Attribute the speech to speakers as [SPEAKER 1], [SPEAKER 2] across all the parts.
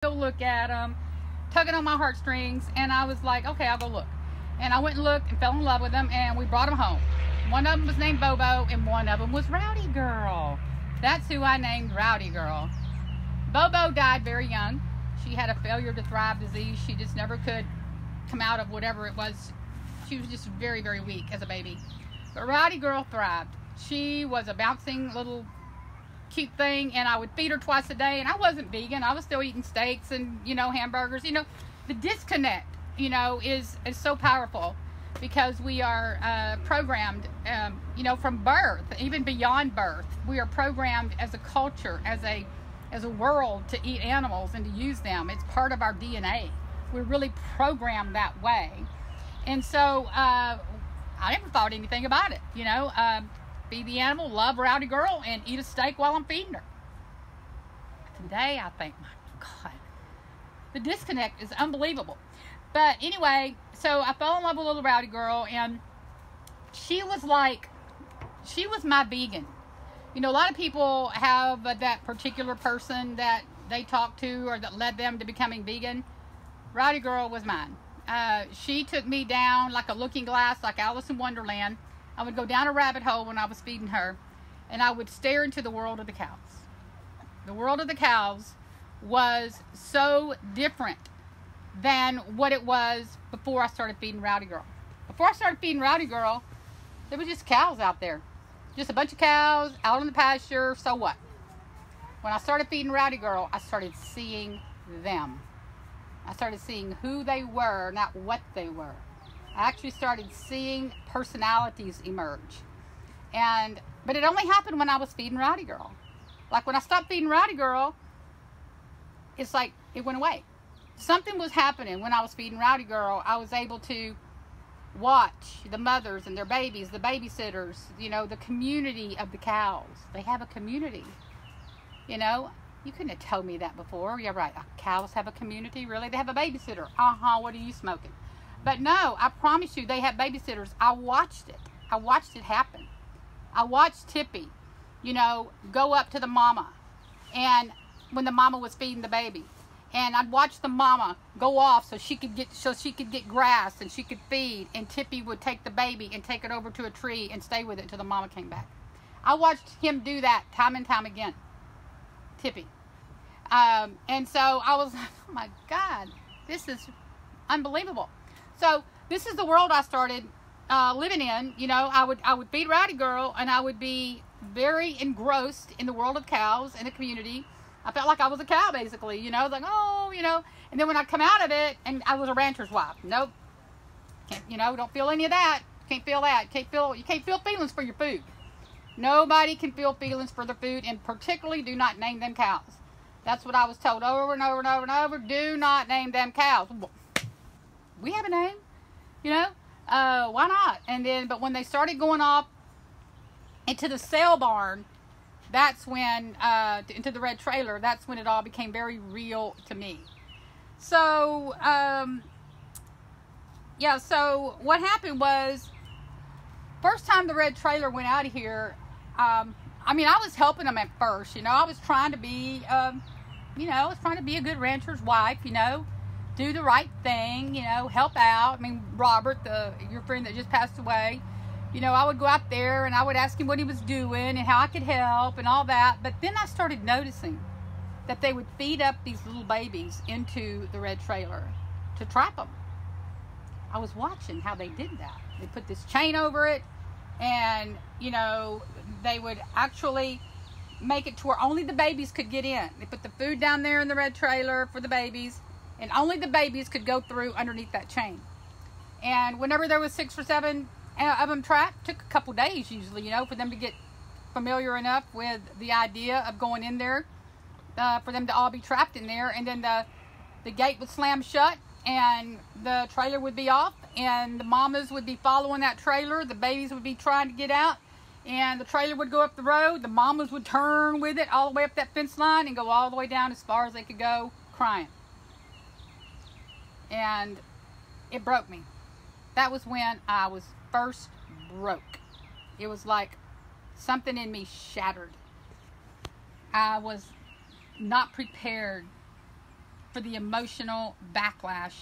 [SPEAKER 1] Go look at them, tugging on my heartstrings, and I was like, okay, I'll go look. And I went and looked and fell in love with them, and we brought them home. One of them was named Bobo, and one of them was Rowdy Girl. That's who I named Rowdy Girl. Bobo died very young. She had a failure to thrive disease. She just never could come out of whatever it was. She was just very, very weak as a baby. But Rowdy Girl thrived. She was a bouncing little cute thing, and I would feed her twice a day, and I wasn't vegan. I was still eating steaks and, hamburgers. The disconnect, is so powerful because we are programmed, from birth, even beyond birth. We are programmed as a culture, as a world, to eat animals and to use them. It's part of our DNA. We're really programmed that way. And so I never thought anything about it, feed the animal, love Rowdy Girl, and eat a steak while I'm feeding her. Today, I think, my God, the disconnect is unbelievable. But anyway, so I fell in love with little Rowdy Girl, and she was my vegan. A lot of people have that particular person that they talk to or that led them to becoming vegan. Rowdy Girl was mine. She took me down like a looking glass, like Alice in Wonderland. I would go down a rabbit hole when I was feeding her, and I would stare into the world of the cows. The world of the cows was so different than what it was before I started feeding Rowdy Girl. Before I started feeding Rowdy Girl, there was just cows out there. Just a bunch of cows out in the pasture, so what? When I started feeding Rowdy Girl, I started seeing them. I started seeing who they were, not what they were. I actually started seeing personalities emerge. But it only happened when I was feeding Rowdy Girl. Like when I stopped feeding Rowdy Girl, it's like it went away. Something was happening when I was feeding Rowdy Girl. I was able to watch the mothers and their babies, the babysitters, the community of the cows. They have a community. You couldn't have told me that before. Yeah, right. Cows have a community? Really? They have a babysitter. What are you smoking? But no, I promise you, they have babysitters. I watched it. I watched it happen. I watched Tippy, go up to the mama, and when the mama was feeding the baby, and I'd watch the mama go off so she could get grass and she could feed, and Tippy would take the baby and take it over to a tree and stay with it until the mama came back. I watched him do that time and time again, Tippy. And so I was like, oh my God, this is unbelievable. So this is the world I started living in. I would feed Rowdy Girl, and I would be very engrossed in the world of cows and the community. I felt like I was a cow, basically, like, and then when I'd come out of it, and I was a rancher's wife. Nope. Can't, don't feel any of that. Can't feel that. You can't feel feelings for your food. Nobody can feel feelings for their food, and particularly do not name them cows. That's what I was told over and over and over and over. Do not name them cows. We have a name, why not? But when they started going off into the sale barn, that's when, into the red trailer, that's when it all became very real to me. So, so what happened was, first time the red trailer went out of here, I was helping them at first, I was trying to be, a good rancher's wife, do the right thing, help out. Robert, your friend that just passed away, I would go out there and I would ask him what he was doing and how I could help and all that. But then I started noticing that they would feed up these little babies into the red trailer to trap them. I was watching how they did that. They put this chain over it, and, they would actually make it to where only the babies could get in. They put the food down there in the red trailer for the babies, and only the babies could go through underneath that chain. And whenever there was 6 or 7 of them trapped, it took a couple days usually, for them to get familiar enough with the idea of going in there, for them to all be trapped in there. And then the gate would slam shut, and the trailer would be off, and the mamas would be following that trailer. The babies would be trying to get out, and the trailer would go up the road. The mamas would turn with it all the way up that fence line and go all the way down as far as they could go, crying. And it broke me. That was when I was first broke. It was like something in me shattered. I was not prepared for the emotional backlash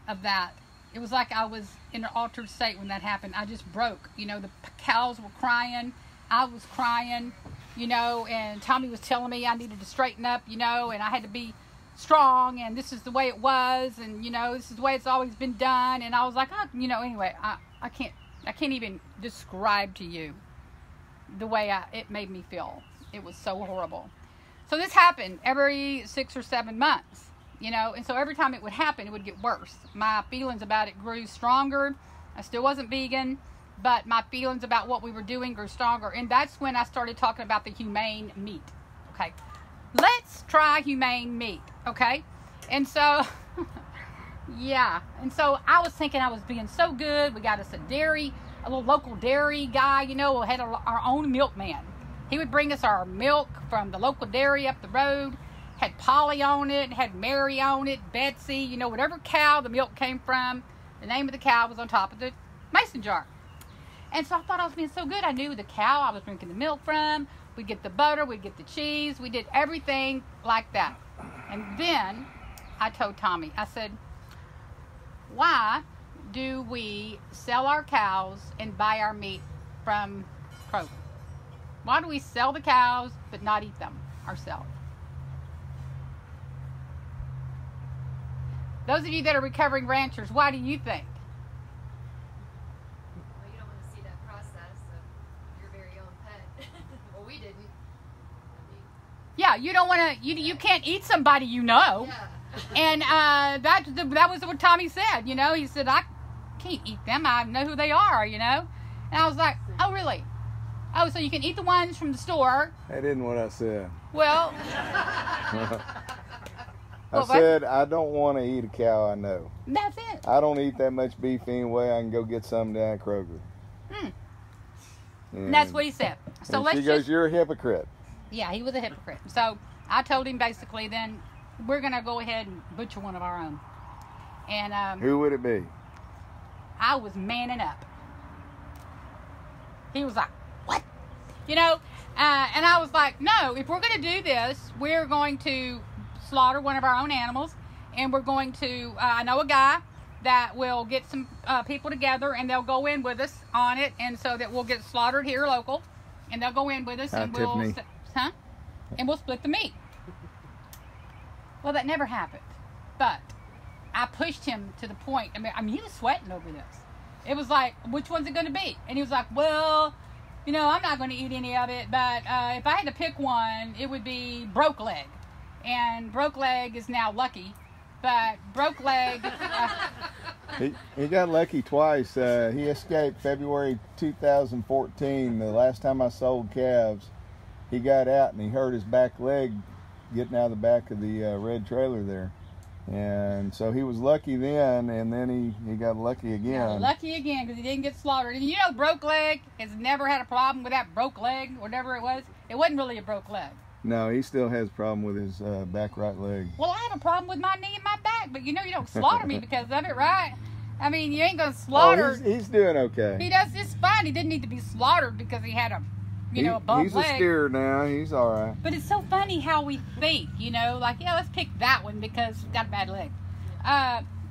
[SPEAKER 1] of that. It was like I was in an altered state when that happened. I just broke. You know, the cows were crying. I was crying, you know, and Tommy was telling me I needed to straighten up, you know, and I had to be strong, and this is the way it was, and, you know, this is the way it's always been done. And I was like, oh, you know, anyway, I can't even describe to you the way it made me feel. It was so horrible. So this happened every 6 or 7 months, you know, and so every time it would happen, it would get worse. My feelings about it grew stronger. I still wasn't vegan, but my feelings about what we were doing grew stronger. And that's when I started talking about the humane meat. Okay, let's try humane meat. Okay, and so yeah, and so I was thinking I was being so good. We got us a little local dairy guy, you know, we had our own milkman. He would bring us our milk from the local dairy up the road. Had Polly on it, had Mary on it, Betsy, you know, whatever cow the milk came from, the name of the cow was on top of the mason jar. And so I thought I was being so good. I knew the cow I was drinking the milk from. We'd get the butter, we'd get the cheese. We did everything like that. And then I told Tommy, I said, why do we sell our cows and buy our meat from Kroger? Why do we sell the cows but not eat them ourselves? Those of you that are recovering ranchers, why do you think?
[SPEAKER 2] Well, you don't want to see that process of your very own pet. Well, we didn't.
[SPEAKER 1] Yeah, you don't want to. You can't eat somebody you know.
[SPEAKER 2] Yeah.
[SPEAKER 1] And that was what Tommy said. You know, he said, I can't eat them. I know who they are. You know, and I was like, oh really? Oh, so you can eat the ones from the store?
[SPEAKER 3] That isn't what I said.
[SPEAKER 1] Well,
[SPEAKER 3] I said I don't want to eat a cow I know.
[SPEAKER 1] That's it.
[SPEAKER 3] I don't eat that much beef anyway. I can go get some down at Kroger.
[SPEAKER 1] And that's what he said. So let's
[SPEAKER 3] she goes, you're a hypocrite.
[SPEAKER 1] Yeah, he was a hypocrite. So I told him basically then we're going to go ahead and butcher one of our own. And
[SPEAKER 3] who would it be?
[SPEAKER 1] I was manning up. He was like, what? You know, and I was like, no, if we're going to do this, we're going to slaughter one of our own animals, and we're going to, I know a guy that will get some people together, and they'll go in with us on it, and so that we'll get slaughtered here local, and they'll go in with us, and we'll split the meat. Well, that never happened, but I pushed him to the point. I mean, he was sweating over this. It was like, which one's it going to be? And he was like, well, you know, I'm not going to eat any of it, but if I had to pick one, it would be Broke Leg. And Broke Leg is now Lucky, but Broke Leg...
[SPEAKER 3] He got lucky twice. He escaped February 2014. The last time I sold calves, he got out and he hurt his back leg getting out of the back of the red trailer there. And so he was lucky then, and then he got lucky again.
[SPEAKER 1] Yeah, lucky again because he didn't get slaughtered. And you know, Broke Leg has never had a problem with that broke leg, whatever it was. It wasn't really a broke leg.
[SPEAKER 3] No, he still has a problem with his back right leg.
[SPEAKER 1] Well, I have a problem with my knee and my back, but you know you don't slaughter me because of it, right? I mean, you ain't going to slaughter.
[SPEAKER 3] Oh, he's doing okay.
[SPEAKER 1] He does just fine. He didn't need to be slaughtered because he had a bump
[SPEAKER 3] he's
[SPEAKER 1] leg.
[SPEAKER 3] He's a steer now. He's all right.
[SPEAKER 1] But it's so funny how we think, you know, like, yeah, let's pick that one because he's got a bad leg.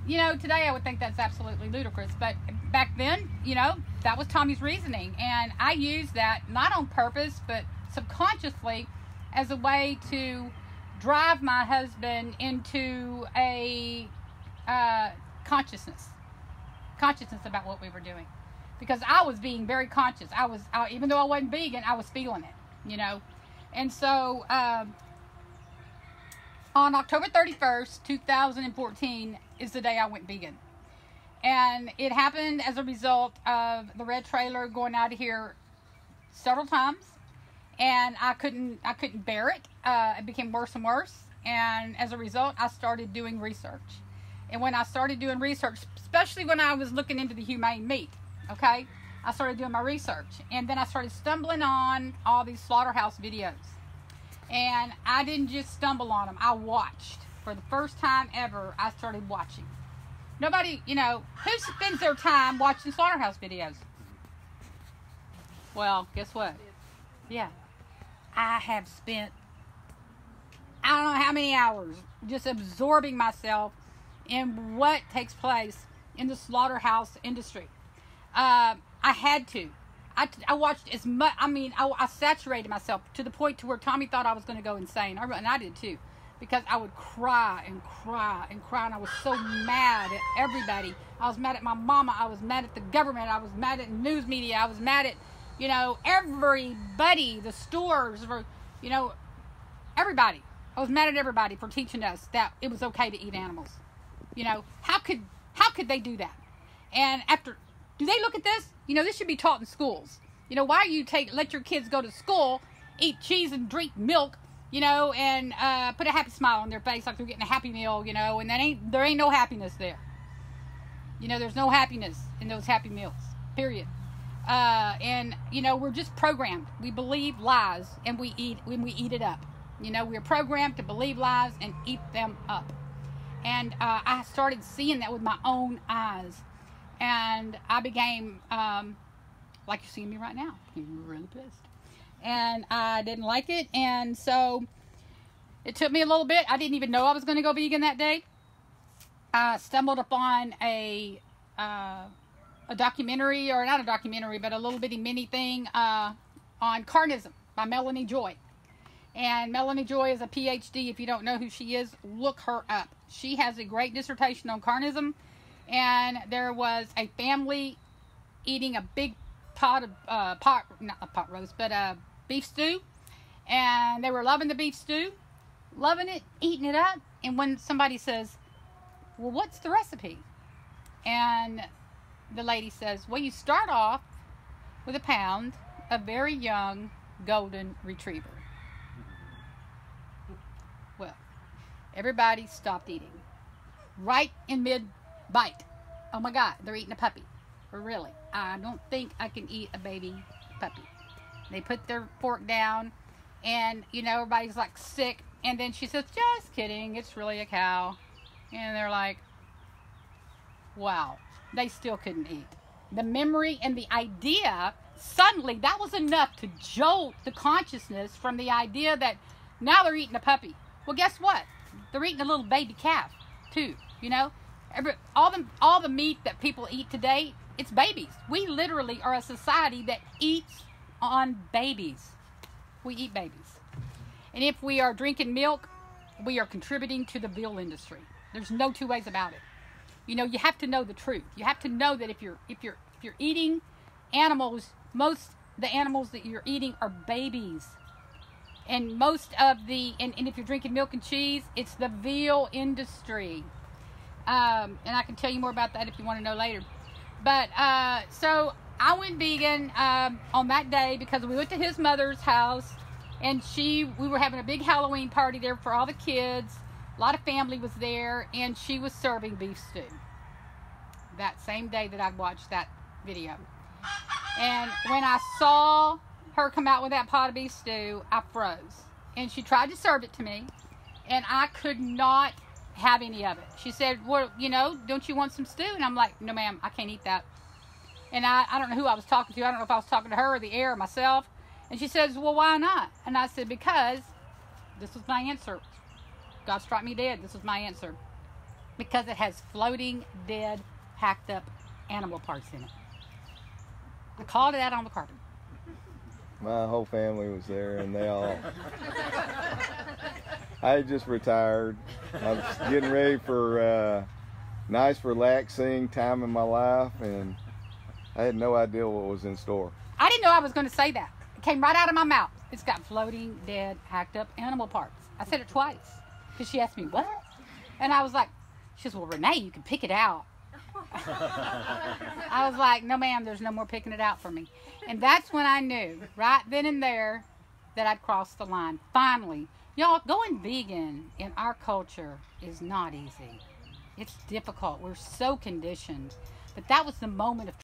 [SPEAKER 1] You know, today I would think that's absolutely ludicrous. But back then, you know, that was Tommy's reasoning. And I used that not on purpose, but subconsciously as a way to drive my husband into a consciousness about what we were doing. Because I was being very conscious. Even though I wasn't vegan, I was feeling it, you know. And so, on October 31st, 2014 is the day I went vegan. And it happened as a result of the red trailer going out of here several times. And I couldn't bear it. It became worse and worse. And as a result, I started doing research. And when I started doing research, especially when I was looking into the humane meat, okay, I started doing my research. And then I started stumbling on all these slaughterhouse videos. And I didn't just stumble on them. I watched. For the first time ever, I started watching. Nobody, you know, who spends their time watching slaughterhouse videos? Well, guess what? Yeah. I have spent I don't know how many hours just absorbing myself in what takes place in the slaughterhouse industry. I had to. I watched as much. I mean, I saturated myself to the point to where Tommy thought I was going to go insane, and I did too, because I would cry and cry and cry, and I was so mad at everybody. I was mad at my mama. I was mad at the government. I was mad at news media. I was mad at, everybody, the stores, for, everybody. I was mad at everybody for teaching us that it was okay to eat animals. How could they do that? And do they look at this? This should be taught in schools. Why you let your kids go to school, eat cheese and drink milk, and put a happy smile on their face like they're getting a Happy Meal, and there ain't no happiness there. There's no happiness in those Happy Meals, period. And we're just programmed. We believe lies and we eat it up. We're programmed to believe lies and eat them up. And I started seeing that with my own eyes. And I became, like you're seeing me right now, I'm really pissed. And I didn't like it. And so it took me a little bit. I didn't even know I was going to go vegan that day. I stumbled upon a documentary, or not a documentary, but a little bitty mini thing on carnism by Melanie Joy. And Melanie Joy is a PhD. If you don't know who she is, look her up. She has a great dissertation on carnism. And there was a family eating a big pot of, not a pot roast, but a beef stew. And they were loving the beef stew, loving it, eating it up. And when somebody says, well, what's the recipe? And the lady says, well, you start off with a pound of very young golden retriever. Well, everybody stopped eating. Right in mid-bite. Oh my God, they're eating a puppy. Really, I don't think I can eat a baby puppy. They put their fork down, and, everybody's like sick. And then she says, just kidding, it's really a cow. And they're like, wow, they still couldn't eat. The memory and the idea, suddenly that was enough to jolt the consciousness from the idea that now they're eating a puppy. Well, guess what? They're eating a little baby calf too, all the meat that people eat today, it's babies. We literally are a society that eats on babies. We eat babies. And if we are drinking milk, we are contributing to the veal industry. There's no two ways about it. You have to know the truth. You have to know that if you're eating animals, most the animals that you're eating are babies. And most of and if you're drinking milk and cheese, it's the veal industry. And I can tell you more about that if you want to know later. But so I went vegan on that day because we went to his mother's house, and we were having a big Halloween party there for all the kids. A lot of family was there, and she was serving beef stew that same day that I'd watched that video. And when I saw her come out with that pot of beef stew, I froze. And she tried to serve it to me, and I could not have any of it. She said, well, don't you want some stew? And I'm like, no, ma'am, I can't eat that. And I don't know who I was talking to. I don't know if I was talking to her or the air or myself. And she says, well, why not? And I said, because this was my answer. God strike me dead. This was my answer. Because it has floating, dead, hacked up animal parts in it. I called it out on the carpet.
[SPEAKER 3] My whole family was there, and they all... I had just retired. I was getting ready for a nice, relaxing time in my life, and I had no idea what was in store.
[SPEAKER 1] I didn't know I was going to say that. It came right out of my mouth. It's got floating, dead, hacked up animal parts. I said it twice because she asked me, what? And I was like, she says, well, Renee, you can pick it out. I was like, no, ma'am, there's no more picking it out for me. And that's when I knew, right then and there, that I'd crossed the line. Finally. Y'all, going vegan in our culture is not easy. It's difficult. We're so conditioned. But that was the moment of